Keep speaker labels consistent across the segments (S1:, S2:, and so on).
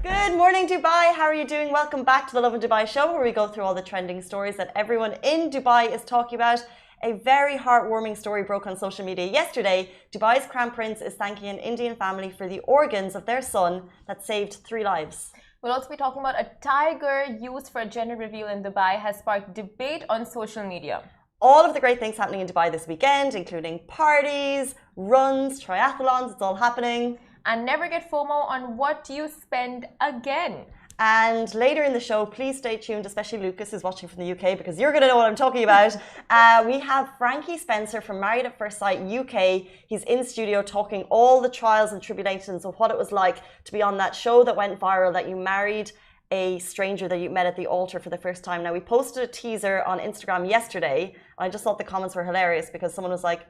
S1: Good morning, Dubai. How are you doing? Welcome back to the Lovin Dubai show, where we go through all the trending stories that everyone in Dubai is talking about. A very heartwarming story broke on social media yesterday. Dubai's Crown Prince is thanking an Indian family for the organs of their son that saved 3 lives.
S2: We'll also be talking about a tiger used for a gender reveal in Dubai has sparked debate on social media.
S1: All of the great things happening in Dubai this weekend, including parties, runs, triathlons, it's all happening.
S2: And never get FOMO on what you spend again.
S1: And later in the show, please stay tuned, especially Lucas, who's watching from the UK, because you're going to know what I'm talking about. We have Frankie Spencer from Married at First Sight UK. He's in studio talking all the trials and tribulations of what it was like to be on that show that went viral, that you married a stranger that you met at the altar for the first time. Now, we posted a teaser on Instagram yesterday. I just thought the comments were hilarious because someone was like,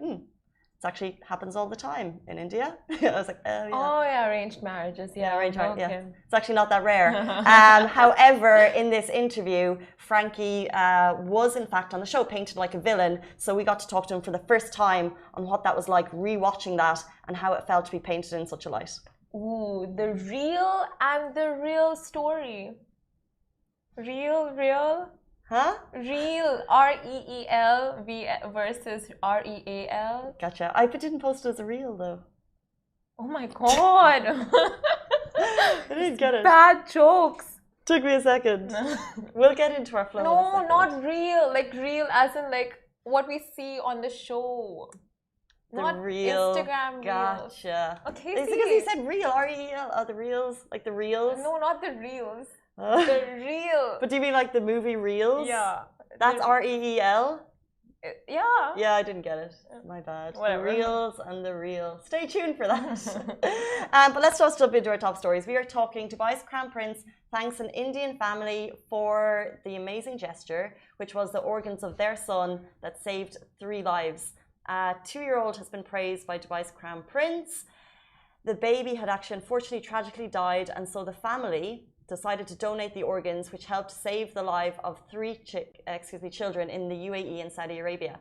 S1: it actually happens all the time in India. I was like, oh yeah.
S2: Oh yeah, arranged marriages. Yeah,
S1: arranged marriage.
S2: Okay.
S1: Yeah, it's actually not that rare. However, in this interview, Frankie was in fact on the show painted like a villain. So we got to talk to him for the first time on what that was like, rewatching that and how it felt to be painted in such a light.
S2: Ooh, the real story. Real.
S1: Huh?
S2: Real, R-E-E-L versus R-E-A-L.
S1: Gotcha. I didn't post it as a reel though.
S2: Oh my god.
S1: I didn't get it.
S2: Bad jokes.
S1: Took me a second. We'll get into our flow.
S2: No, not real. Like real as in like what we see on the show. Not
S1: real.
S2: Instagram reels.
S1: Gotcha.
S2: Okay,
S1: it's because you said real, R-E-E-L. Oh, the reels? Like the reels?
S2: No, not the reels. The real.
S1: But do you mean like the movie Reels?
S2: Yeah.
S1: That's R-E-E-L?
S2: Yeah.
S1: Yeah, I didn't get it. My bad.
S2: Whatever.
S1: The reels and the real. Stay tuned for that. But let's just jump into our top stories. We are talking Dubai's Crown Prince thanks an Indian family for the amazing gesture, which was the organs of their son that saved 3 lives. A 2-year-old has been praised by Dubai's Crown Prince. The baby had actually unfortunately tragically died, and so the family decided to donate the organs, which helped save the life of 3 children in the UAE and Saudi Arabia.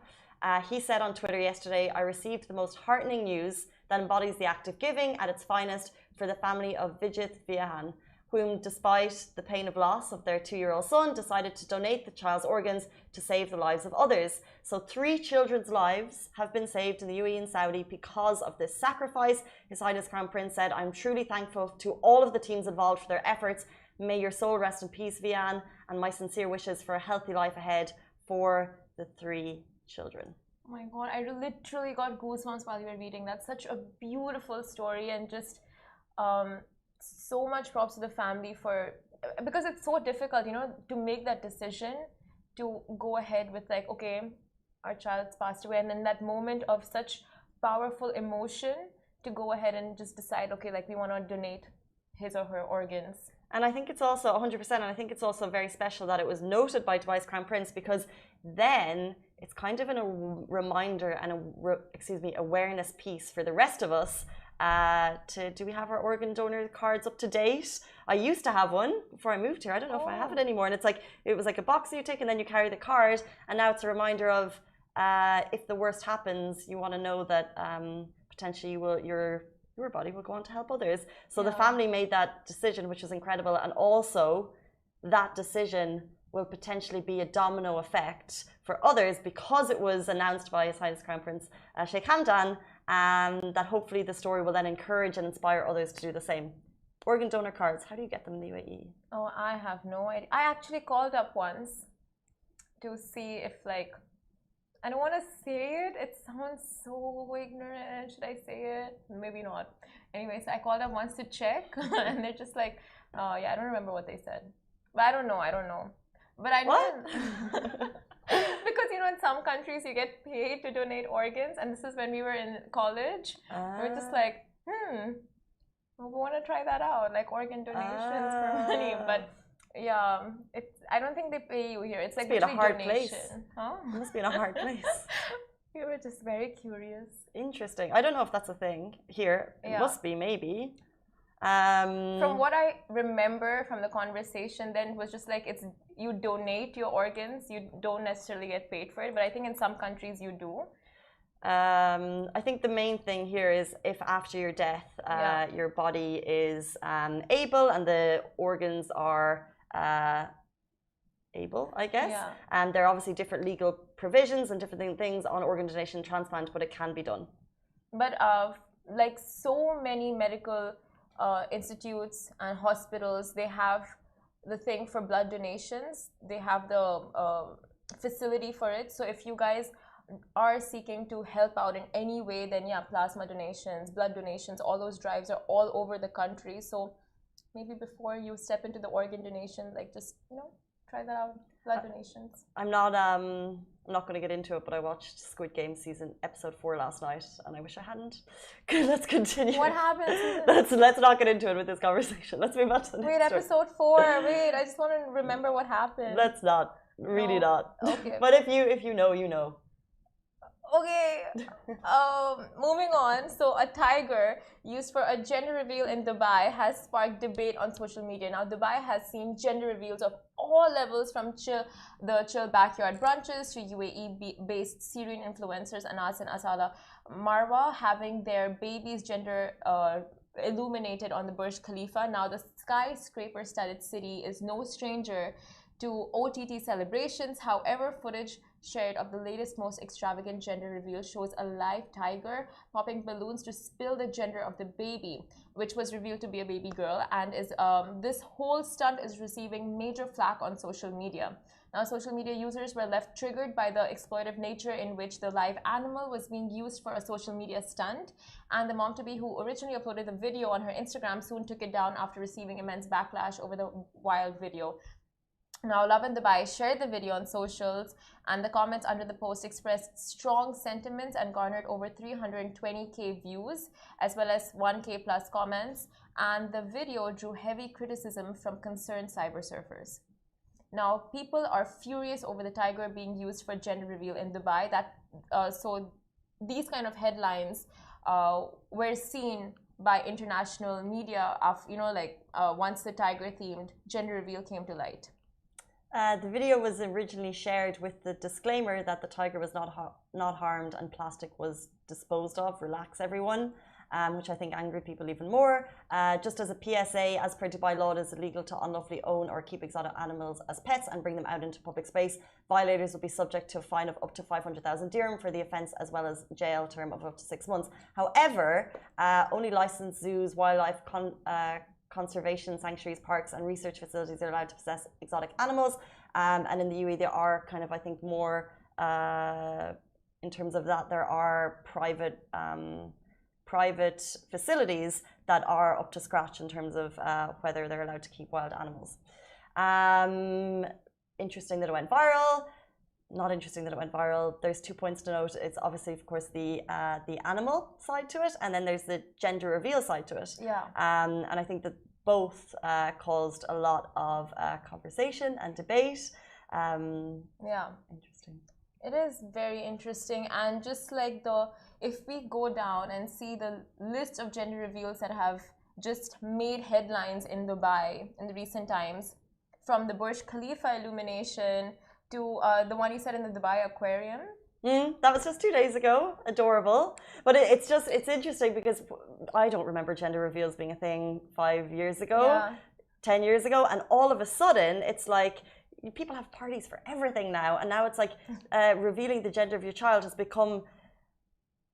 S1: He said on Twitter yesterday, I received the most heartening news that embodies the act of giving at its finest for the family of Vijit Viahan, whom, despite the pain of loss of their 2-year-old son, decided to donate the child's organs to save the lives of others. So 3 children's lives have been saved in the UAE and Saudi because of this sacrifice. His Highness Crown Prince said, I'm truly thankful to all of the teams involved for their efforts. May your soul rest in peace, Vian, and my sincere wishes for a healthy life ahead for the 3 children.
S2: Oh my god, I literally got goosebumps while you were reading. That's such a beautiful story, and just so much props to the family for, because it's so difficult, you know, to make that decision to go ahead with like, okay, our child's passed away, and then that moment of such powerful emotion to go ahead and just decide, okay, like we want to donate his or her organs.
S1: And I think it's also 100%, and I think it's also very special that it was noted by Dubai's Crown Prince, because then it's kind of a reminder and awareness piece for the rest of us. Do we have our organ donor cards up to date? I used to have one before I moved here. I don't know if I have it anymore. And it was like a box that you take and then you carry the card. And now it's a reminder of if the worst happens, you want to know that potentially your body will go on to help others. So the family made that decision, which is incredible. And also that decision will potentially be a domino effect for others because it was announced by His Highness Crown Prince Sheikh Hamdan, that hopefully the story will then encourage and inspire others to do the same. Organ donor cards, how do you get them in the UAE?
S2: Oh, I have no idea. I actually called up once to see if, like, I don't want to say it. It sounds so ignorant. Should I say it? Maybe not. Anyways, I called up once to check, and they're just like, oh, yeah, I don't remember what they said. But I don't know. But I know.
S1: What?
S2: Because, you know, in some countries you get paid to donate organs, and this is when we were in college. We were just like, we want to try that out, like organ donations for money. But yeah, I don't think they pay you here. It's like
S1: a hard
S2: donation.
S1: place.
S2: Huh?
S1: It must be in a hard place.
S2: We were just very curious.
S1: Interesting. I don't know if that's a thing here. It must be, maybe.
S2: From what I remember from the conversation, then it was just like you donate your organs, you don't necessarily get paid for it, but I think in some countries you do.
S1: I think the main thing here is if after your death your body is able and the organs are able, I guess, and there are obviously different legal provisions and different things on organ donation and transplant, but it can be done.
S2: But like so many medical institutes and hospitals, they have the thing for blood donations. They have the facility for it. So if you guys are seeking to help out in any way, then yeah, plasma donations, blood donations, all those drives are all over the country. So maybe before you step into the organ donation, like just, you know, try that out. Blood donations. I'm
S1: not going to get into it, but I watched Squid Game episode 4 last night, and I wish I hadn't. Let's continue.
S2: What happened?
S1: Let's not get into it with this conversation. Let's move on to the next.
S2: Wait, episode 4. Wait, I just want to remember what happened.
S1: Let's not. Really not.
S2: Okay.
S1: But if you know, you know.
S2: Okay, moving on. So a tiger used for a gender reveal in Dubai has sparked debate on social media. Now, Dubai has seen gender reveals of all levels, from the chill backyard brunches to UAE-based Syrian influencers Anas and Asala Marwa having their baby's gender illuminated on the Burj Khalifa. Now, the skyscraper-studded city is no stranger to OTT celebrations. However, footage shared of the latest, most extravagant gender reveal shows a live tiger popping balloons to spill the gender of the baby, which was revealed to be a baby girl, and this whole stunt is receiving major flack on social media. Now, social media users were left triggered by the exploitive nature in which the live animal was being used for a social media stunt, and the mom-to-be, who originally uploaded the video on her Instagram, soon took it down after receiving immense backlash over the wild video. Now, Lovin Dubai shared the video on socials, and the comments under the post expressed strong sentiments and garnered over 320k views, as well as 1k plus comments, and the video drew heavy criticism from concerned cyber surfers. Now, people are furious over the tiger being used for gender reveal in Dubai. So these kind of headlines were seen by international media of, you know, like once the tiger themed gender reveal came to light.
S1: The video was originally shared with the disclaimer that the tiger was not harmed and plastic was disposed of. Relax, everyone. Which I think angered people even more. Just as a PSA, as per Dubai law, it is illegal to unlawfully own or keep exotic animals as pets and bring them out into public space. Violators will be subject to a fine of up to 500,000 dirham for the offence, as well as jail term of up to 6 months. However, only licensed zoos, wildlife conservation sanctuaries, parks and research facilities are allowed to possess exotic animals. And in the UAE, there are kind of, I think, more in terms of that, there are private facilities that are up to scratch in terms of whether they're allowed to keep wild animals. Interesting that it went viral. Not interesting that it went viral. There's 2 points to note. It's obviously, of course, the animal side to it, and then there's the gender reveal side to it.
S2: Yeah.
S1: And I think that both caused a lot of conversation and debate.
S2: Yeah.
S1: Interesting.
S2: It is very interesting, and just like if we go down and see the list of gender reveals that have just made headlines in Dubai in the recent times, from the Burj Khalifa illumination to the one you said in the Dubai aquarium.
S1: That was just 2 days ago. Adorable. But it's interesting because I don't remember gender reveals being a thing 5 years ago, 10 years ago, and all of a sudden it's like people have parties for everything now, and now it's like revealing the gender of your child has become,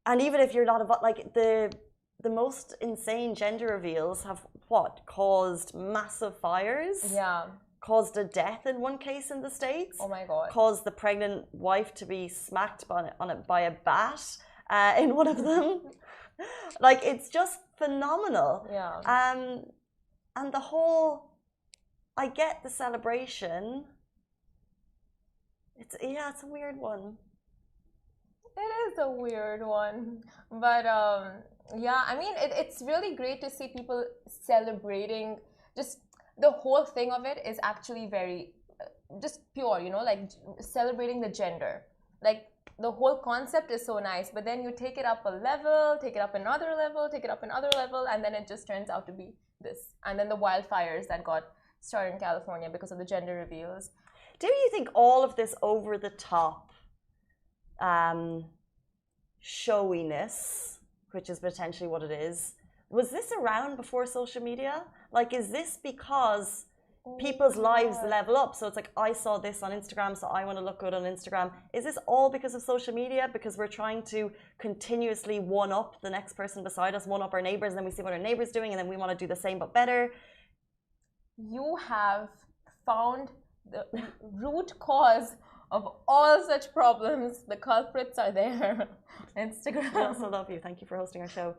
S1: and even if you're not like the most insane gender reveals have caused massive fires.
S2: Yeah.
S1: Caused a death in one case in the States.
S2: Oh my God.
S1: Caused the pregnant wife to be smacked by a bat in one of them. Like, it's just phenomenal.
S2: Yeah.
S1: And the whole, I get the celebration. It's a weird one.
S2: It is a weird one, but yeah, I mean, it's really great to see people celebrating. Just the whole thing of it is actually very just pure, you know, like celebrating the gender. Like, the whole concept is so nice, but then you take it up a level, take it up another level, take it up another level, and then it just turns out to be this. And then the wildfires that got started in California because of the gender reveals.
S1: Do you think all of this over the top showiness, which is potentially what it is, was this around before social media? Like, is this because people's lives level up? So it's like, I saw this on Instagram, so I want to look good on Instagram. Is this all because of social media? Because we're trying to continuously one-up the next person beside us, one-up our neighbors, and then we see what our neighbors doing, and then we want to do the same but better?
S2: You have found the root cause of all such problems. The culprits are there. Instagram.
S1: I also love you. Thank you for hosting our show.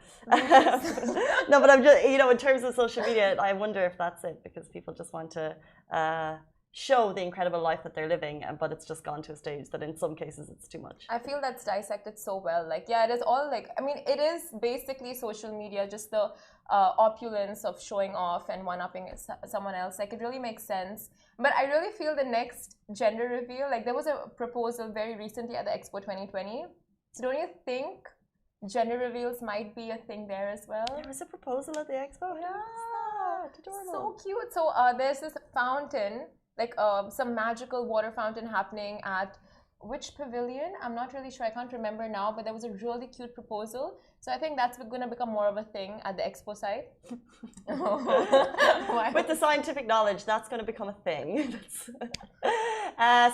S1: No, but I'm just, you know, in terms of social media, I wonder if that's it, because people just want to show the incredible life that they're living, but it's just gone to a stage that in some cases it's too much.
S2: I feel that's dissected so well. Like, yeah, it is all like, I mean, it is basically social media, just the opulence of showing off and one-upping someone else. Like, it really makes sense. But I really feel the next gender reveal, like there was a proposal very recently at the Expo 2020. So don't you think gender reveals might be a thing there as well?
S1: There was a proposal at the Expo?
S2: Yeah, so cute. So there's this fountain, like some magical water fountain happening at which pavilion? I'm not really sure. I can't remember now, but there was a really cute proposal. So I think that's going to become more of a thing at the Expo site.
S1: With the scientific knowledge, that's going to become a thing.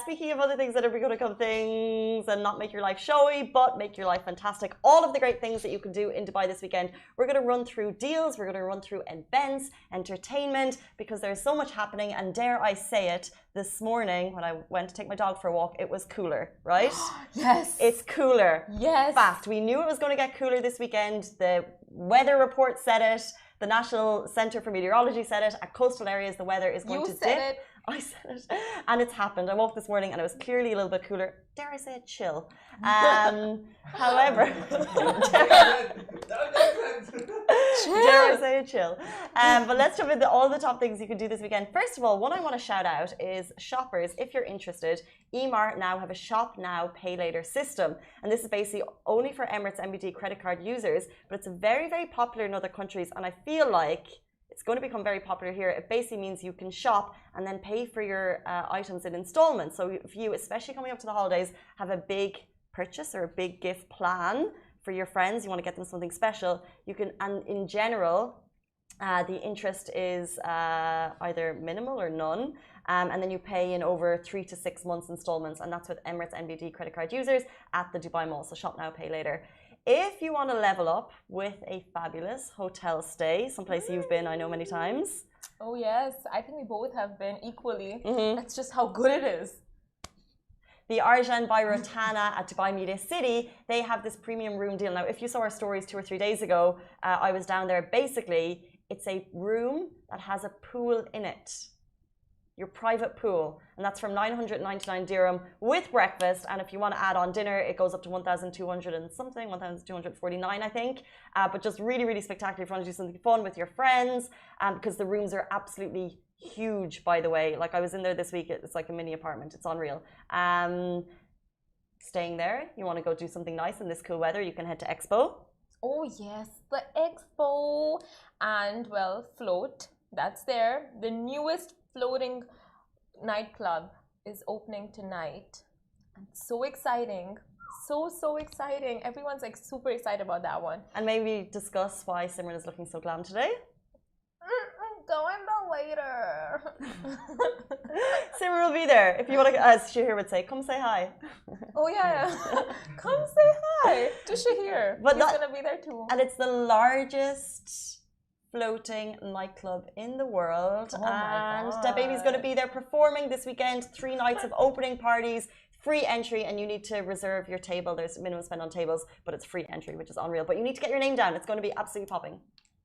S1: Speaking of other things that are going to become things and not make your life showy, but make your life fantastic, all of the great things that you can do in Dubai this weekend, we're going to run through deals, we're going to run through events, entertainment, because there's so much happening. And dare I say it, this morning when I went to take my dog for a walk, it was cooler, right?
S2: Yes.
S1: It's cooler.
S2: Yes.
S1: Fast. We knew it was going to get cooler this weekend. The weather report said it. The National Centre for Meteorology said it. At coastal areas, the weather is going to dip.
S2: You said it.
S1: I said it. And it's happened. I woke this morning and it was clearly a little bit cooler. Dare I say it, chill. However, dare I say it, chill. But let's jump into all the top things you can do this weekend. First of all, one I want to shout out is shoppers. If you're interested, Emaar now have a shop now, pay later system. And this is basically only for Emirates NBD credit card users, but it's very, very popular in other countries. And I feel like it's going to become very popular here. It basically means you can shop and then pay for your items in installments. So if you, especially coming up to the holidays, have a big purchase or a big gift plan for your friends, you want to get them something special, you can, and in general, the interest is either minimal or none. And then you pay in over 3 to 6 months installments, and that's with Emirates NBD credit card users at the Dubai Mall. So shop now, pay later. If you want to level up with a fabulous hotel stay, someplace you've been, I know, many times.
S2: Oh yes, I think we both have been equally. That's just how good it is.
S1: The Arjan by Rotana at Dubai Media City, they have this premium room deal. Now, if you saw our stories 2 or 3 days ago, I was down there. Basically, it's a room that has a pool in it. Your private pool, and that's from 999 dirham with breakfast. And if you want to add on dinner, it goes up to 1,200 and something, 1,249, I think. But just really, really spectacular if you want to do something fun with your friends, because the rooms are absolutely huge, by the way. Like, I was in there this week, it's like a mini apartment, it's unreal. Staying there, you want to go do something nice in this cool weather, you can head to Expo.
S2: Oh yes, the Expo. And well, Float, that's there. The newest floating nightclub is opening tonight. And so exciting. So exciting. Everyone's like super excited about that one.
S1: And maybe discuss why Simran is looking so glam today.
S2: Go in the later.
S1: Simran will be there. If you want to, as Shahir would say, come say hi.
S2: Oh yeah. Come say hi to Shahir.
S1: But
S2: He's gonna be there too.
S1: And it's the largest floating nightclub in the world.
S2: Oh my
S1: and
S2: God.
S1: Da Baby's going to be there performing this weekend. 3 nights of opening parties, free entry, and you need to reserve your table. There's minimum spend on tables, but it's free entry, which is unreal. But you need to get your name down. It's going to be absolutely popping.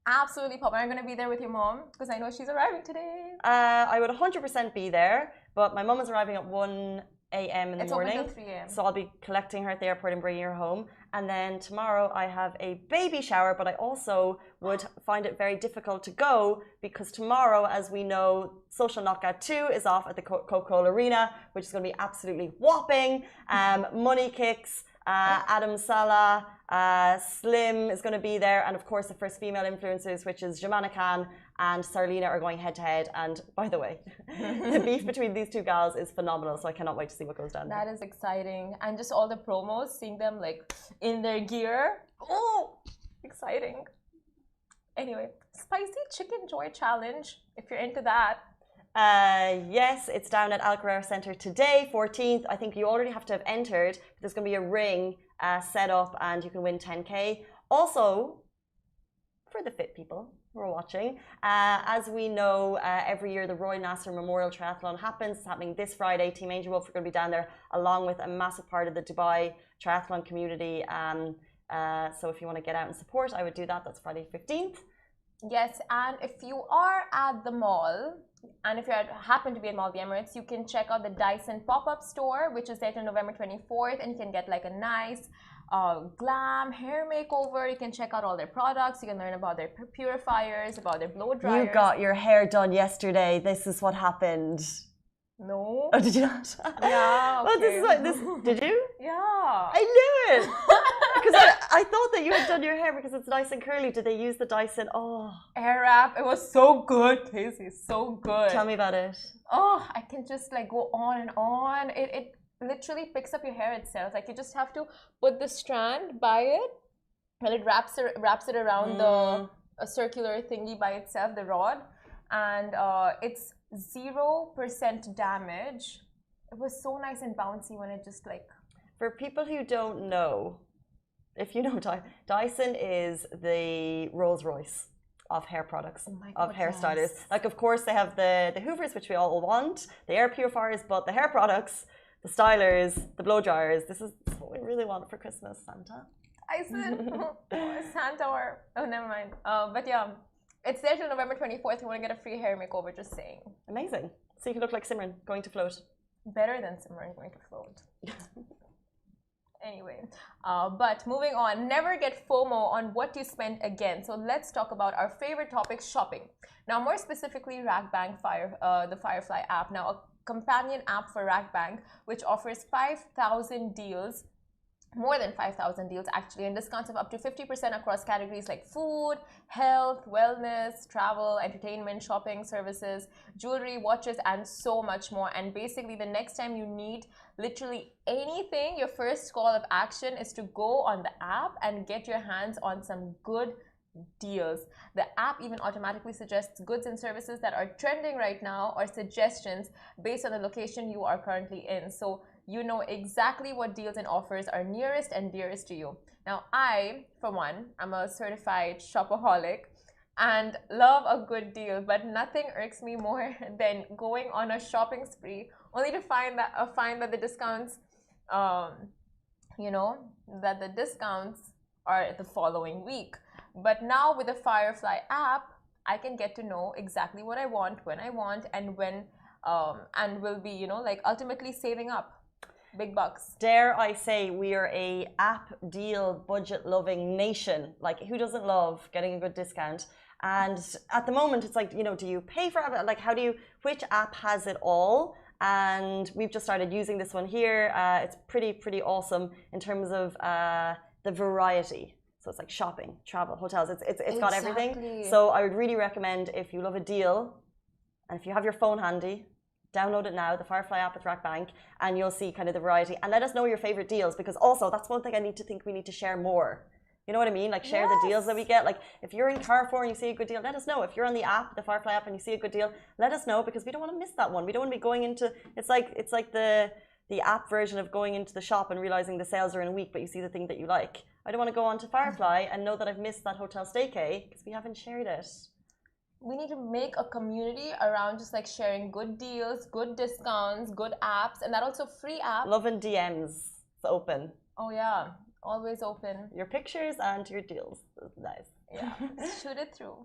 S2: Absolutely, Pop. I'm gonna be there with your mom because I know she's arriving today.
S1: I would 100% be there, but my mum is arriving at 1 a.m. in the morning.
S2: Open till 3 a.m.
S1: So I'll be collecting her at the airport and bringing her home. And then tomorrow I have a baby shower, but I also would find it very difficult to go because tomorrow, as we know, Social Knockout 2 is off at the Coca-Cola Arena, which is going to be absolutely whopping. Money Kicks, Adam Salah, Slim is going to be there, and of course the first female influencers, which is Jemana Khan and Sarlina, are going head to head. And by the way, the beef between these 2 gals is phenomenal, so I cannot wait to see what goes down there.
S2: That is exciting, and just all the promos, seeing them like in their gear. Oh, exciting. Anyway, spicy chicken joy challenge. If you're into that.
S1: Yes, it's down at Al Carrera Center today, 14th. I think you already have to have entered. There's going to be a ring set up and you can win 10K. Also, for the fit people who are watching, as we know, every year the Roy Nasser Memorial Triathlon happens. It's happening this Friday. Team Angel Wolf are going to be down there along with a massive part of the Dubai triathlon community. So if you want to get out and support, I would do that. That's Friday 15th.
S2: Yes, and if you are at the mall, and if you happen to be at Mall of the Emirates, you can check out the Dyson pop-up store, which is there till November 24th, and you can get like a nice glam hair makeover. You can check out all their products. You can learn about their purifiers, about their blow dryers.
S1: You got your hair done yesterday. This is what happened.
S2: No.
S1: Oh, did you not?
S2: Yeah. Okay.
S1: Well, this is what this. Did you?
S2: Yeah.
S1: I knew it. Because I thought that you had done your hair because it's nice and curly. Did they use the Dyson? Oh,
S2: hair wrap. It was so good, Casey. So good.
S1: Tell me about it.
S2: Oh, I can just like go on and on. It literally picks up your hair itself. Like you just have to put the strand by it, and it wraps it around the circular thingy by itself, the rod, and it's 0% damage. It was so nice and bouncy when it just like.
S1: For people who don't know, if you know, Dyson is the Rolls Royce of hair products, of hairstylers.
S2: Yes.
S1: Like, of course, they have the Hoovers, which we all want, the air purifiers, but the hair products, the stylers, the blow dryers. This is what we really want for Christmas, Santa.
S2: Dyson, Santa, or oh, never mind. But yeah, it's there till November 24th. You want to get a free hair makeover? Just saying.
S1: Amazing. So you can look like Simran going to float.
S2: Better than Simran going to float. Anyway, but moving on, never get FOMO on what you spend again. So let's talk about our favorite topic, shopping. Now, more specifically, RackBank the Firefly app. Now, a companion app for RackBank, which offers 5,000 deals, more than 5,000 deals actually, and discounts of up to 50% across categories like food, health, wellness, travel, entertainment, shopping, services, jewelry, watches, and so much more. And basically, the next time you need literally anything, your first call of action is to go on the app and get your hands on some good deals. The app even automatically suggests goods and services that are trending right now, or suggestions based on the location you are currently in. So you know exactly what deals and offers are nearest and dearest to you. Now, I, for one, I'm a certified shopaholic and love a good deal, but nothing irks me more than going on a shopping spree only to find that the discounts, that the discounts are the following week. But now with the Firefly app, I can get to know exactly what I want, when I want, and when, and will be, ultimately saving up big bucks.
S1: Dare I say we are a app deal budget loving nation. Like, who doesn't love getting a good discount? And at the moment, it's like, do you pay for it? Like, which app has it all? And we've just started using this one here. It's pretty awesome in terms of the variety. So it's like shopping, travel, hotels. It's got everything. So I would really recommend, if you love a deal, and if you have your phone handy, download it now, the Firefly app with RackBank, and you'll see kind of the variety. And let us know your favorite deals, because also that's one thing we need to share more. You know what I mean? Like share the deals that we get. Like if you're in Carrefour and you see a good deal, let us know. If you're on the app, the Firefly app, and you see a good deal, let us know because we don't want to miss that one. We don't want to be going into it's like the app version of going into the shop and realizing the sales are in a week, but you see the thing that you like. I don't want to go on to Firefly and know that I've missed that hotel staycay because we haven't shared it.
S2: We need to make a community around just like sharing good deals, good discounts, good apps, and that also free app.
S1: Love and DMs. It's open.
S2: Oh yeah, always open.
S1: Your pictures and your deals. Nice.
S2: Yeah, shoot it through.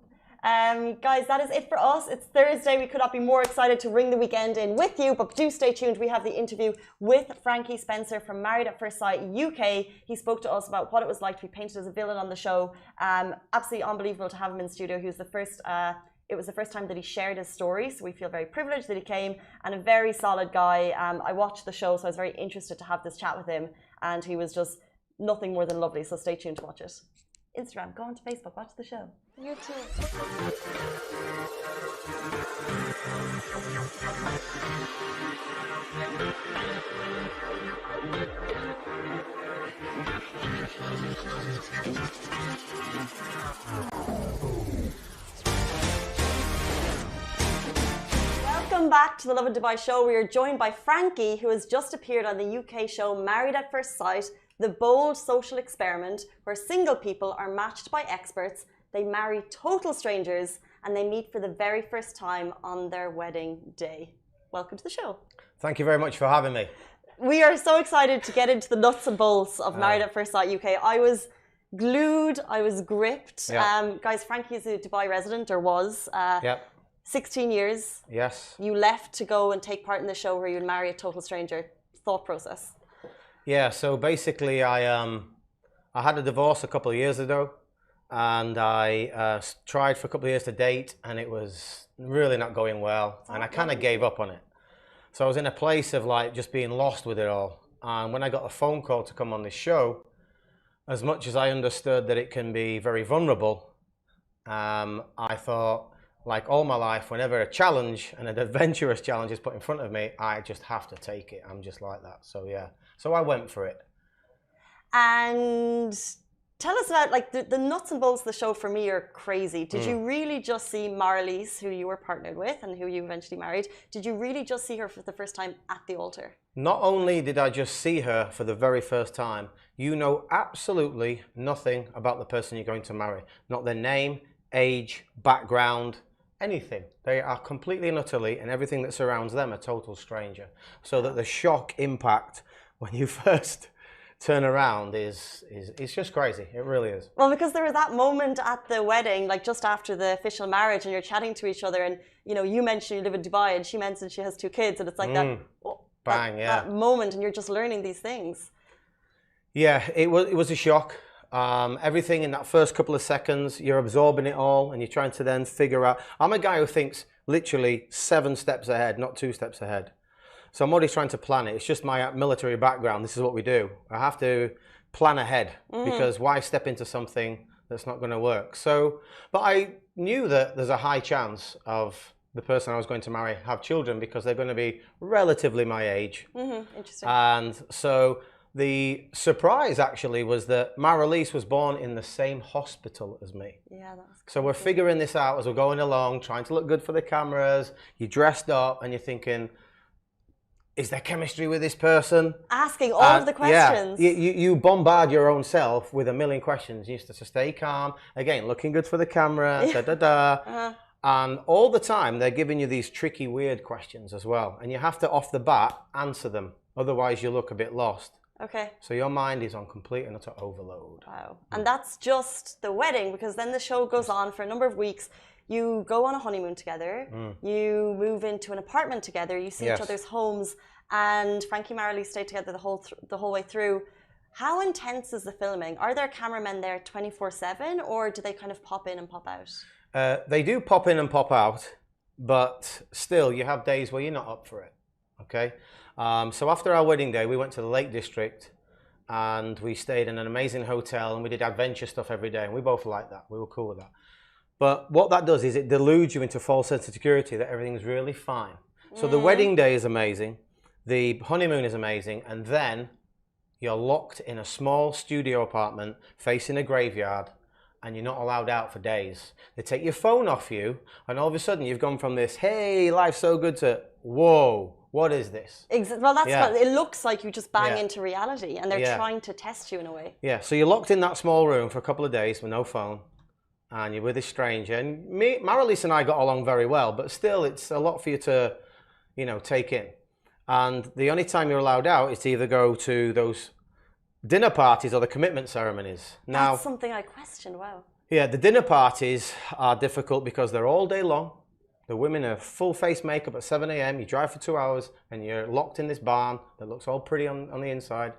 S1: Guys, that is it for us. It's Thursday. We could not be more excited to ring the weekend in with you, but do stay tuned. We have the interview with Frankie Spencer from Married at First Sight UK. He spoke to us about what it was like to be painted as a villain on the show. Absolutely unbelievable to have him in studio. He was the first. It was the first time that he shared his story, so we feel very privileged that he came, and a very solid guy. I watched the show, so I was very interested to have this chat with him, and he was just nothing more than lovely, so stay tuned to watch it. Instagram, go on to Facebook, watch the show.
S2: You too.
S1: Welcome back to the Love in Dubai show. We are joined by Frankie, who has just appeared on the UK show Married at First Sight, the bold social experiment where single people are matched by experts, they marry total strangers, and they meet for the very first time on their wedding day. Welcome to the show.
S3: Thank you very much for having me.
S1: We are so excited to get into the nuts and bolts of Married at First Sight UK. I was glued, I was gripped.
S3: Yeah.
S1: Guys, Frankie is a Dubai resident, or was.
S3: Yep.
S1: 16 years.
S3: Yes.
S1: You left to go and take part in the show where you'd marry a total stranger. Thought process.
S3: Yeah, so basically I had a divorce a couple of years ago, and I tried for a couple of years to date, and it was really not going well, and I kind of gave up on it. So I was in a place of like just being lost with it all. And when I got a phone call to come on this show, as much as I understood that it can be very vulnerable, I thought, like all my life, whenever a challenge and an adventurous challenge is put in front of me, I just have to take it. I'm just like that. So yeah, so I went for it.
S1: And tell us about like the nuts and bolts of the show. For me are crazy. Did you really just see Marlies, who you were partnered with and who you eventually married? Did you really just see her for the first time at the altar?
S3: Not only did I just see her for the very first time, you know absolutely nothing about the person you're going to marry. Not their name, age, background, anything. They are completely and utterly, and everything that surrounds them, a total stranger. So that the shock impact when you first turn around is just crazy. It really is.
S1: Well, because there was that moment at the wedding, like just after the official marriage, and you're chatting to each other, and you know, you mentioned you live in Dubai, and she mentioned she has 2 kids, and it's like that moment, and you're just learning these things.
S3: Yeah, it was a shock. Everything in that first couple of seconds, you're absorbing it all, and you're trying to then figure out. I'm a guy who thinks literally 7 steps ahead, not 2 steps ahead. So I'm always trying to plan it. It's just my military background. This is what we do. I have to plan ahead because why step into something that's not going to work? So, but I knew that there's a high chance of the person I was going to marry have children because they're going to be relatively my age.
S1: Interesting.
S3: And so the surprise actually was that Marlies was born in the same hospital as me.
S1: Yeah, that's crazy.
S3: So we're figuring this out as we're going along, trying to look good for the cameras. You're dressed up and you're thinking, is there chemistry with this person?
S1: Asking all of the questions.
S3: Yeah, you bombard your own self with a million questions. You used to stay calm. Again, looking good for the camera, And all the time, they're giving you these tricky, weird questions as well. And you have to, off the bat, answer them. Otherwise, you look a bit lost.
S1: Okay.
S3: So your mind is on complete and utter overload.
S1: Wow. And that's just the wedding, because then the show goes on for a number of weeks. You go on a honeymoon together. You move into an apartment together. You see each other's homes. And Frankie Marley stayed together the whole way through. How intense is the filming? Are there cameramen there 24/7, or do they kind of pop in and pop out?
S3: They do pop in and pop out, but still, you have days where you're not up for it. Okay. So after our wedding day, we went to the Lake District, and we stayed in an amazing hotel, and we did adventure stuff every day, and we both liked that. We were cool with that. But what that does is it deludes you into false sense of security that everything's really fine. So the wedding day is amazing, the honeymoon is amazing, and then you're locked in a small studio apartment facing a graveyard, and you're not allowed out for days. They take your phone off you, and all of a sudden you've gone from this, hey, life's so good, to, whoa, what is this?
S1: Well, that's what it looks like. You just bang
S3: Yeah.
S1: into reality, and they're
S3: Yeah.
S1: trying to test you in a way.
S3: Yeah, so you're locked in that small room for a couple of days with no phone, and you're with this stranger. And Marilise and I got along very well, but still, it's a lot for you to, take in. And the only time you're allowed out is to either go to those dinner parties or the commitment ceremonies. Now,
S1: That's something I questioned. Wow.
S3: yeah, the dinner parties are difficult because they're all day long. The women are full face makeup at 7 a.m. You drive for 2 hours and you're locked in this barn that looks all pretty on the inside.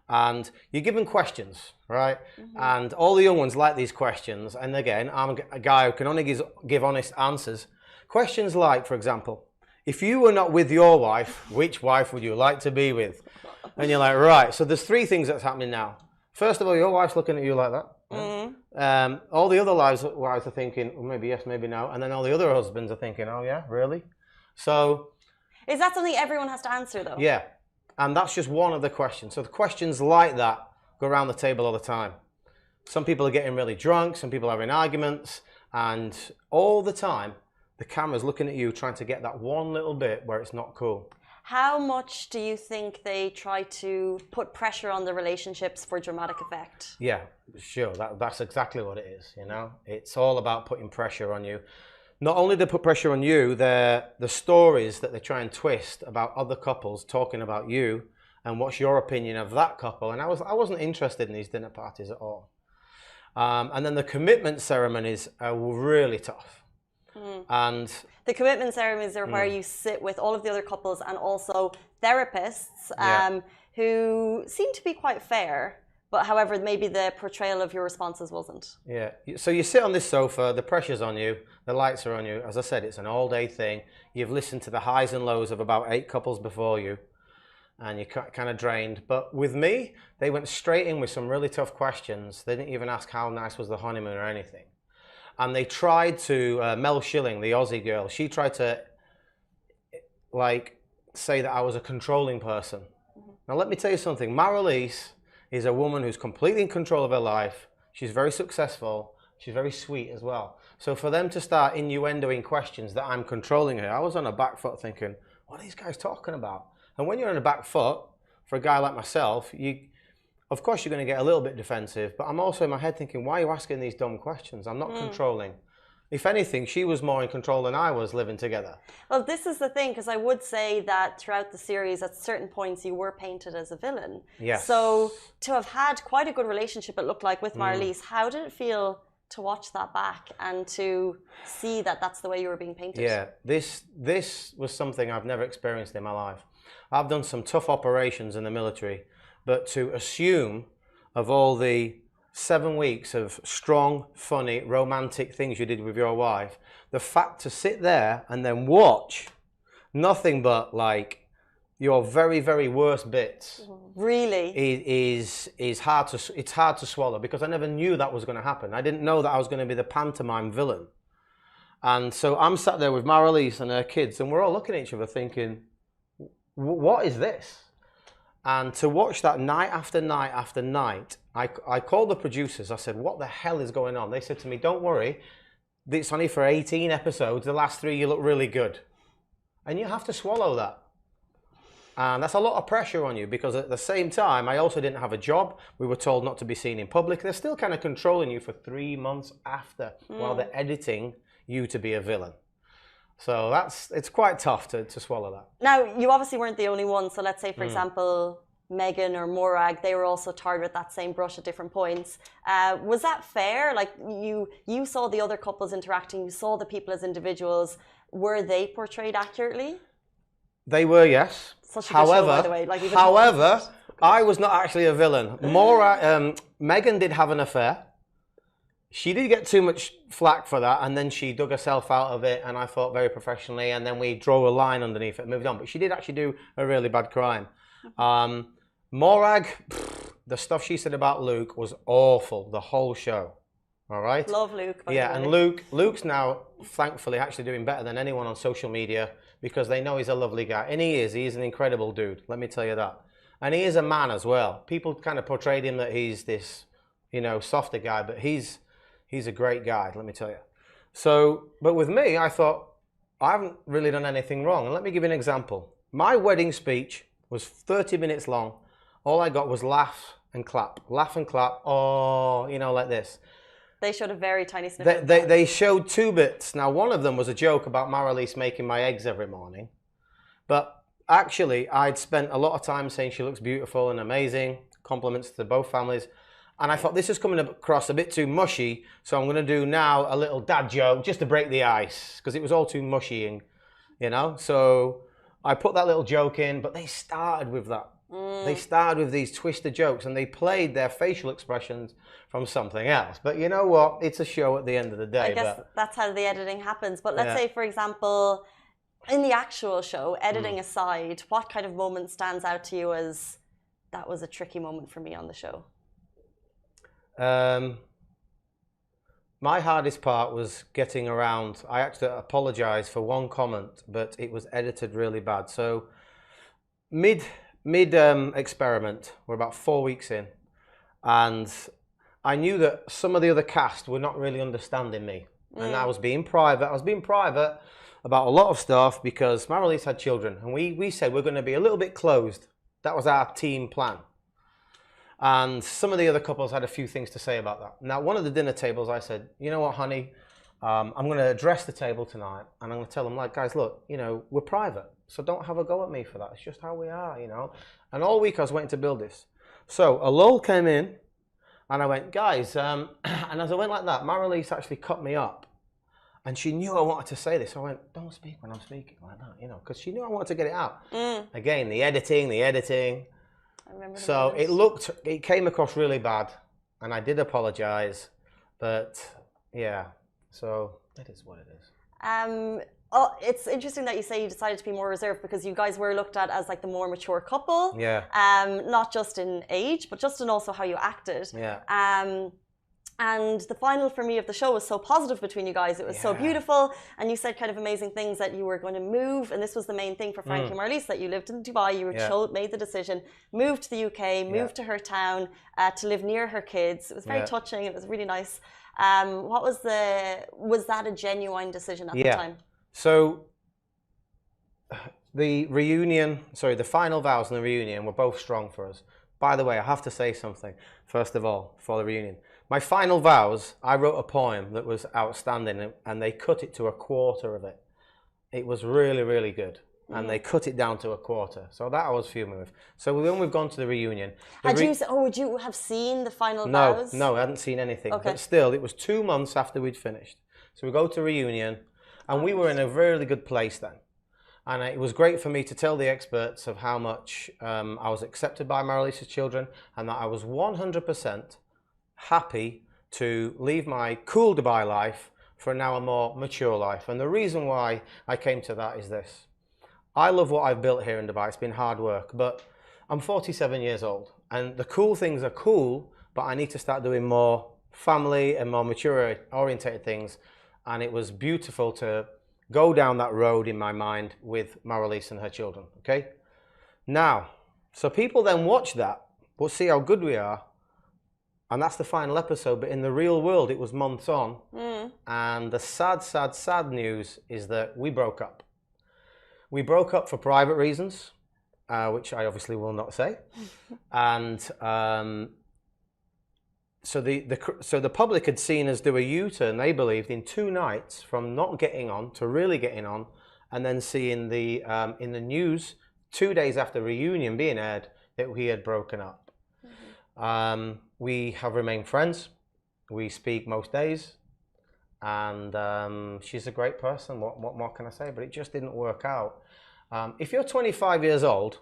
S3: And you're given questions, right? Mm-hmm. And all the young ones like these questions. And again, I'm a guy who can only give honest answers. Questions like, for example, if you were not with your wife, which wife would you like to be with? And you're like, right. So there's three things that's happening now. First of all, your wife's looking at you like that. Mm-hmm. All the other wives are thinking, well, maybe yes, maybe no. And then all the other husbands are thinking, oh yeah, really? So...
S1: Is that something everyone has to answer though?
S3: Yeah. And that's just one of the questions. So the questions like that go around the table all the time. Some people are getting really drunk, some people are having arguments, and all the time the camera's looking at you trying to get that one little bit where it's not cool.
S1: How much do you think they try to put pressure on the relationships for dramatic effect?
S3: Yeah, sure. That's exactly what it is, It's all about putting pressure on you. Not only do they put pressure on you, the stories that they try and twist about other couples talking about you and what's your opinion of that couple. And I wasn't interested in these dinner parties at all. And then the commitment ceremonies are really tough. And
S1: the commitment ceremonies are where you sit with all of the other couples and also therapists who seem to be quite fair. But however, maybe the portrayal of your responses wasn't.
S3: Yeah. So you sit on this sofa, the pressure's on you, the lights are on you. As I said, it's an all-day thing. You've listened to the highs and lows of about 8 couples before you, and you're kind of drained. But with me, they went straight in with some really tough questions. They didn't even ask how nice was the honeymoon or anything. And they tried to, Mel Schilling, the Aussie girl, she tried to, say that I was a controlling person. Now, let me tell you something. Marilise is a woman who's completely in control of her life. She's very successful. She's very sweet as well. So for them to start innuendoing questions that I'm controlling her, I was on a back foot thinking, what are these guys talking about? And when you're on a back foot, for a guy like myself, of course you're going to get a little bit defensive, but I'm also in my head thinking, why are you asking these dumb questions? I'm not controlling. If anything, she was more in control than I was living together.
S1: Well, this is the thing, because I would say that throughout the series, at certain points, you were painted as a villain.
S3: Yes.
S1: So to have had quite a good relationship, it looked like, with Marilise, how did it feel to watch that back and to see that that's the way you were being painted?
S3: Yeah, this was something I've never experienced in my life. I've done some tough operations in the military, but to assume of all the 7 weeks of strong, funny, romantic things you did with your wife, the fact to sit there and then watch nothing but your very, very worst bits
S1: really
S3: is hard to swallow, because I never knew that was going to happen. I didn't know that I was going to be the pantomime villain. And so I'm sat there with Marilise and her kids, and we're all looking at each other thinking, what is this? And to watch that night after night after night, I called the producers. I said, what the hell is going on? They said to me, don't worry, it's only for 18 episodes. The last 3, you look really good. And you have to swallow that. And that's a lot of pressure on you, because at the same time, I also didn't have a job. We were told not to be seen in public. They're still kind of controlling you for 3 months after while they're editing you to be a villain. So it's quite tough to swallow that. Now,
S1: you obviously weren't the only one. So let's say, for example, Megan or Morag, they were also tarred with that same brush at different points. Was that fair? Like, you saw the other couples interacting, you saw the people as individuals. Were they portrayed accurately?
S3: They were, yes.
S1: Such a good show, by the way.
S3: However, I was not actually a villain. Megan did have an affair. She did get too much flack for that, and then she dug herself out of it, and I thought very professionally, and then we drew a line underneath it and moved on. But she did actually do a really bad crime. Morag, the stuff she said about Luke was awful, the whole show. All right?
S1: Love Luke.
S3: Yeah, and Luke's now, thankfully, actually doing better than anyone on social media, because they know he's a lovely guy. And he is an incredible dude, let me tell you that. And he is a man as well. People kind of portrayed him that he's this, you know, softer guy, but he's a great guy, let me tell you. So, but with me, I thought, I haven't really done anything wrong. And let me give you an example. My wedding speech was 30 minutes long. All I got was laugh and clap, oh, you know, like this.
S1: They showed a very tiny snippet.
S3: They showed 2 bits. Now, one of them was a joke about Marilyse making my eggs every morning. But actually, I'd spent a lot of time saying she looks beautiful and amazing, compliments to both families. And I thought, this is coming across a bit too mushy, so I'm going to do now a little dad joke just to break the ice, because it was all too mushy, and, you know. So I put that little joke in, but they started with that. They started with these twisted jokes, and they played their facial expressions from something else. But you know what? It's a show at the end of the day.
S1: I guess that's how the editing happens. But let's say, for example, in the actual show, editing aside, what kind of moment stands out to you as that was a tricky moment for me on the show?
S3: My hardest part was getting around. I actually apologise for one comment, but it was edited really bad. So mid experiment, we're about 4 weeks in, and I knew that some of the other cast were not really understanding me, and I was being private. I was being private about a lot of stuff because Marilyse had children, and we said we're going to be a little bit closed. That was our team plan. And some of the other couples had a few things to say about that. Now, one of the dinner tables, I said, you know what, honey, I'm going to address the table tonight, and I'm going to tell them, like, guys, look, you know, we're private, so don't have a go at me for that. It's just how we are, you know. And all week I was waiting to build this. So a lull came in, and I went, guys, and as I went like that, Marilyse actually cut me up. And she knew I wanted to say this. So I went, don't speak when I'm speaking like that, you know, because she knew I wanted to get it out. Again, the editing.
S1: I remember
S3: So it came across really bad, and I did apologise, but yeah, so it is what it is.
S1: It's interesting that you say you decided to be more reserved because you guys were looked at as like the more mature couple.
S3: Yeah.
S1: Not just in age, but just in also how you acted.
S3: Yeah.
S1: And the final for me of the show was so positive between you guys. It was so beautiful. And you said kind of amazing things that you were going to move. And this was the main thing for Frankie and Marilyse, that you lived in Dubai. You were made the decision, moved to the UK, moved to her town to live near her kids. It was very touching. It was really nice. Was that a genuine decision at the time?
S3: So the final vows and the reunion were both strong for us. By the way, I have to say something, first of all, for the reunion. My final vows, I wrote a poem that was outstanding, and they cut it to a quarter of it. It was really, really good. And they cut it down to a quarter. So that I was fuming with. So when we've gone to the reunion...
S1: would you have seen the final vows?
S3: No, I hadn't seen anything. Okay. But still, it was 2 months after we'd finished. So we go to reunion, and we were in a really good place then. And it was great for me to tell the experts of how much I was accepted by Marilyse's children, and that I was 100% happy to leave my cool Dubai life for now a more mature life. And the reason why I came to that is this. I love what I've built here in Dubai. It's been hard work, but I'm 47 years old, and the cool things are cool, but I need to start doing more family and more mature orientated things. And it was beautiful to go down that road in my mind with Marilyse and her children, okay? Now, so people then watch that, we'll see how good we are, and that's the final episode, but in the real world, it was months on, and the sad news is that we broke up. We broke up for private reasons, which I obviously will not say, and so the public had seen us do a U-turn, they believed, in 2 nights from not getting on to really getting on, and then seeing in the news 2 days after reunion being aired that we had broken up. We have remained friends. We speak most days, and she's a great person. What more can I say? But it just didn't work out. If you're 25 years old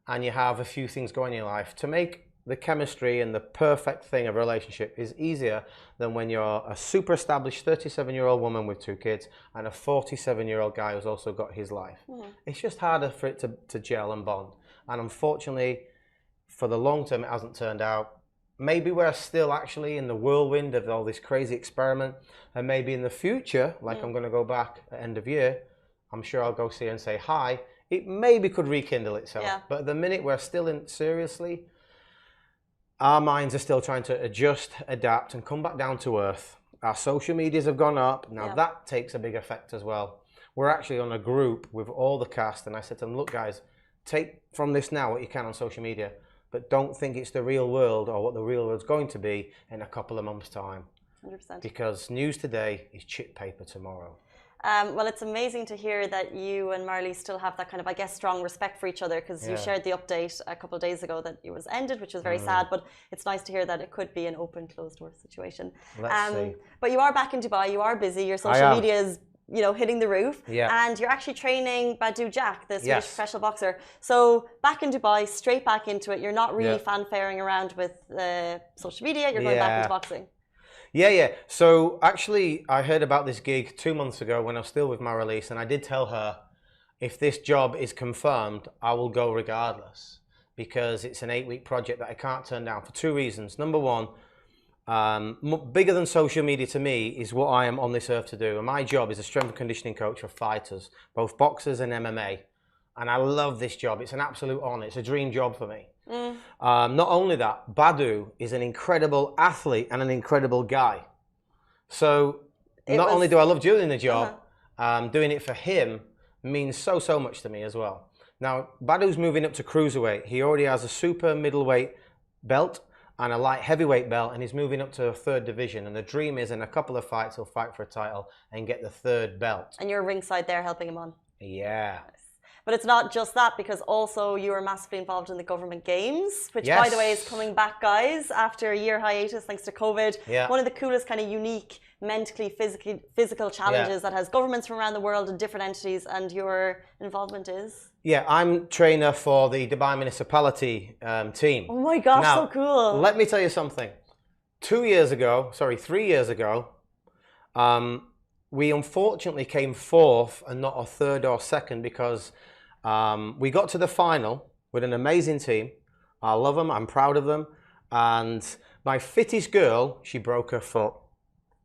S3: and you have a few things going in your life, to make the chemistry and the perfect thing of a relationship is easier than when you're a super established 37-year-old woman with 2 kids and a 47-year-old guy who's also got his life. It's just harder for it to gel and bond. And unfortunately, for the long term, it hasn't turned out. Maybe we're still actually in the whirlwind of all this crazy experiment, and maybe in the future, like I'm going to go back at end of year, I'm sure I'll go see her and say hi it maybe could rekindle itself.
S1: Yeah.
S3: But at the minute we're still in, seriously, our minds are still trying to adjust, adapt, and come back down to earth. Our social medias have gone up. Now that takes a big effect as well. We're actually on a group with all the cast, and I said to them, look guys, take from this now what you can on social media, but don't think it's the real world or what the real world's going to be in a couple of months' time.
S1: 100%.
S3: Because news today is chip paper tomorrow.
S1: Well, it's amazing to hear that you and Marley still have that kind of, I guess, strong respect for each other, because you shared the update a couple of days ago that it was ended, which was very sad, but it's nice to hear that it could be an open, closed door situation.
S3: Let's see.
S1: But you are back in Dubai, you are busy, your social media is, you know, hitting the roof, and you're actually training Badou Jack, the Swedish professional boxer. So back in Dubai, straight back into it. You're not really fanfaring around with social media, you're going back into boxing.
S3: Yeah. So actually, I heard about this gig 2 months ago when I was still with Marilyse, and I did tell her, if this job is confirmed, I will go regardless, because it's an 8-week project that I can't turn down for 2 reasons. Number one, bigger than social media to me is what I am on this earth to do. And my job is a strength and conditioning coach for fighters, both boxers and MMA. And I love this job. It's an absolute honor. It's a dream job for me. Not only that, Badou is an incredible athlete and an incredible guy. So not only do I love doing the job, doing it for him means so much to me as well. Now, Badou's moving up to cruiserweight. He already has a super middleweight belt and a light heavyweight belt, and he's moving up to a 3rd division. And the dream is in a couple of fights, he'll fight for a title and get the 3rd belt.
S1: And you're ringside there helping him on.
S3: Yeah.
S1: But it's not just that, because also you are massively involved in the government games, which by the way is coming back, guys, after a year hiatus thanks to COVID. One of the coolest kind of unique mentally, physical challenges that has governments from around the world and different entities, and your involvement is?
S3: Yeah, I'm trainer for the Dubai Municipality team.
S1: Oh my gosh,
S3: now,
S1: so cool.
S3: Let me tell you something. 3 years ago, we unfortunately came 4th and not a 3rd or 2nd, because we got to the final with an amazing team. I love them, I'm proud of them. And my fittest girl, she broke her foot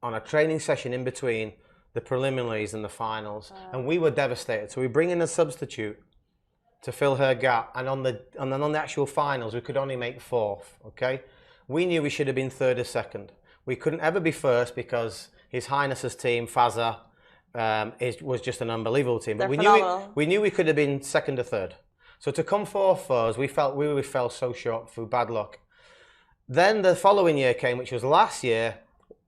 S3: on a training session in between the preliminaries and the finals. And we were devastated. So we bring in a substitute to fill her gap. And on the actual finals, we could only make 4th, okay? We knew we should have been 3rd or 2nd. We couldn't ever be 1st because His Highness's team, Fazza, was just an unbelievable team. But we knew we could have been 2nd or 3rd. So to come 4th for us, we fell so short through bad luck. Then the following year came, which was last year,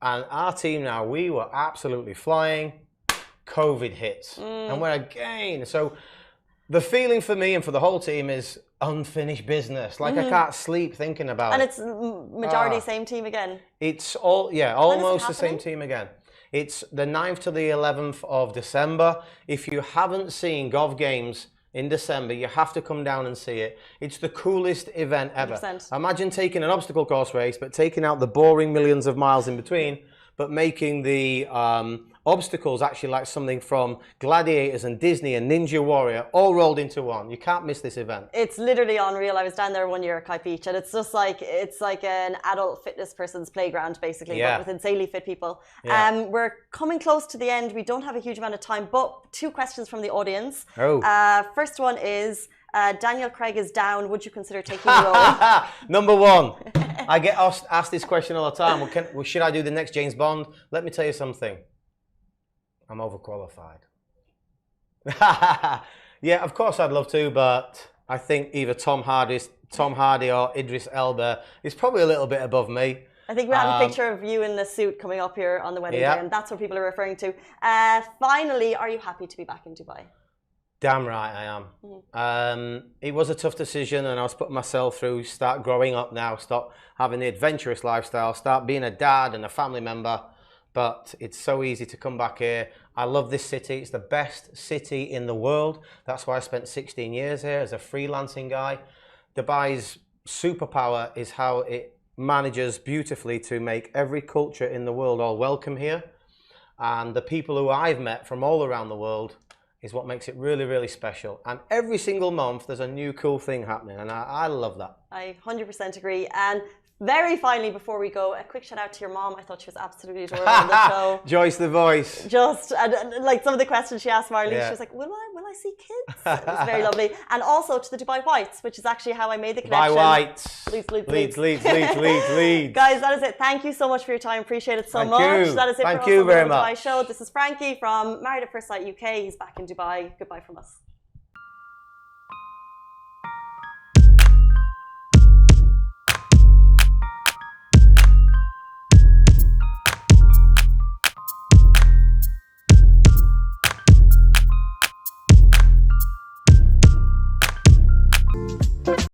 S3: and our team now, we were absolutely flying. COVID hit, and we're again. So the feeling for me and for the whole team is unfinished business. Like I can't sleep thinking about it.
S1: And it's majority same team again?
S3: It's almost the same team again. It's the 9th to the 11th of December. If you haven't seen Gov Games in December, you have to come down and see it. It's the coolest event ever.
S1: 100%.
S3: Imagine taking an obstacle course race, but taking out the boring millions of miles in between, but making the obstacles actually like something from Gladiators and Disney and Ninja Warrior all rolled into one. You can't miss this event.
S1: It's literally unreal. I was down there one year at Kite Beach, and it's just like, it's like an adult fitness person's playground basically, but with insanely fit people. We're coming close to the end. We don't have a huge amount of time, but 2 questions from the audience. First one is, Daniel Craig is down. Would you consider taking the role?
S3: Number 1, I get asked this question all the time. Well, should I do the next James Bond? Let me tell you something. I'm overqualified. Yeah, of course I'd love to, but I think either Tom Hardy or Idris Elba is probably a little bit above me.
S1: I think we have a picture of you in the suit coming up here on the wedding day, and that's what people are referring to. Finally, are you happy to be back in Dubai?
S3: Damn right I am. It was a tough decision, and I was putting myself through, start growing up now, start having the adventurous lifestyle, start being a dad and a family member. But it's so easy to come back here. I love this city. It's the best city in the world. That's why I spent 16 years here as a freelancing guy. Dubai's superpower is how it manages beautifully to make every culture in the world all welcome here. And the people who I've met from all around the world is what makes it really, really special. And every single month, there's a new cool thing happening. And I love that.
S1: I 100% agree. And Very finally, before we go, a quick shout out to your mom. I thought she was absolutely adorable on the show.
S3: Joyce the voice.
S1: Just and like some of the questions she asked Marley,
S3: Yeah.
S1: she was like, "Will I see kids?" It was very lovely. And also to the Dubai Whites, which is actually how I made the connection.
S3: Dubai Whites.
S1: Leeds.
S3: Leeds.
S1: Guys, that is it. Thank you so much for your time. Appreciate it so
S3: Thank
S1: much.
S3: you.
S1: That is it
S3: Thank
S1: for us
S3: you
S1: on the
S3: very
S1: Dubai
S3: much.
S1: show. This is Frankie from Married at First Sight UK. He's back in Dubai. Goodbye from us.